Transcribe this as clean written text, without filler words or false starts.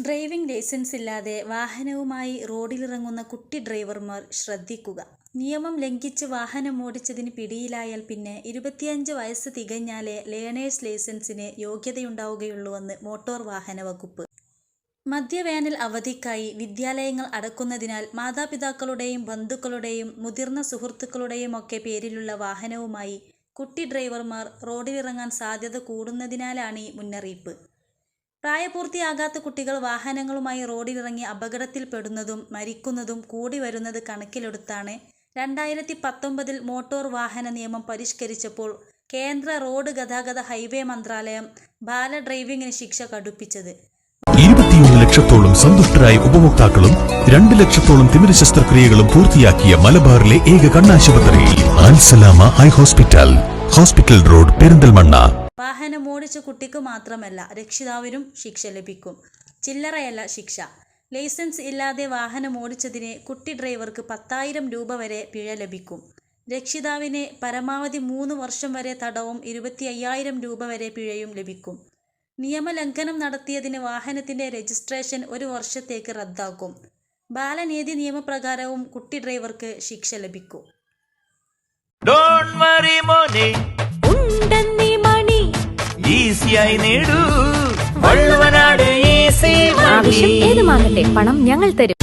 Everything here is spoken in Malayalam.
ഡ്രൈവിംഗ് ലൈസൻസ് ഇല്ലാതെ വാഹനവുമായി റോഡിലിറങ്ങുന്ന കുട്ടി ഡ്രൈവർമാർ ശ്രദ്ധിക്കുക. നിയമം ലംഘിച്ച് വാഹനമോടിച്ചതിന് പിടിയിലായാൽ പിന്നെ 25 വയസ്സ് തികഞ്ഞാലേ ലേണേഴ്സ് ലൈസൻസിന് യോഗ്യതയുണ്ടാവുകയുള്ളൂവെന്ന് മോട്ടോർ വാഹന വകുപ്പ്. മധ്യവേനൽ അവധിക്കായി വിദ്യാലയങ്ങൾ അടക്കുന്നതിനാൽ മാതാപിതാക്കളുടെയും ബന്ധുക്കളുടെയും മുതിർന്ന സുഹൃത്തുക്കളുടെയുമൊക്കെ പേരിലുള്ള വാഹനവുമായി കുട്ടി ഡ്രൈവർമാർ റോഡിലിറങ്ങാൻ സാധ്യത കൂടുന്നതിനാലാണ് ഈ മുന്നറിയിപ്പ്. പ്രായപൂർത്തിയാകാത്ത കുട്ടികൾ വാഹനങ്ങളുമായി റോഡിലിറങ്ങി അപകടത്തിൽപ്പെടുന്നതും മരിക്കുന്നതും കൂടി വരുന്നത് കണക്കിലെടുത്താണ് 2019 മോട്ടോർ വാഹന നിയമം പരിഷ്കരിച്ചപ്പോൾ കേന്ദ്ര റോഡ് ഗതാഗത ഹൈവേ മന്ത്രാലയം ബാല ഡ്രൈവിംഗിന് ശിക്ഷ കടുപ്പിച്ചത്. 21 ലക്ഷത്തോളം സന്തുഷ്ടരായ ഉപഭോക്താക്കളും 2 ലക്ഷത്തോളം തിമിര ശസ്ത്രക്രിയകളും പൂർത്തിയാക്കിയ മലബാറിലെ ഏക കണ്ണാശുപത്രി Al Salama eye hospital, hospital road, Perinthalmanna. വാഹനമോടിച്ച കുട്ടിക്ക് മാത്രമല്ല രക്ഷിതാവിനും ശിക്ഷ ലഭിക്കും. ചില്ലറയല്ല ശിക്ഷ. ലൈസൻസ് ഇല്ലാതെ വാഹനമോടിച്ചതിന് കുട്ടി ഡ്രൈവർക്ക് 10,000 രൂപ വരെ പിഴ ലഭിക്കും. രക്ഷിതാവിന് പരമാവധി 3 വർഷം വരെ തടവും 25,000 രൂപ വരെ പിഴയും ലഭിക്കും. നിയമലംഘനം നടത്തിയതിന് വാഹനത്തിന്റെ രജിസ്ട്രേഷൻ 1 വർഷത്തേക്ക് റദ്ദാക്കും. ബാലനീതി നിയമപ്രകാരവും കുട്ടി ഡ്രൈവർക്ക് ശിക്ഷ ലഭിക്കും. ആവശ്യം ഏതുമാകട്ടെ, പണം ഞങ്ങൾ തരും.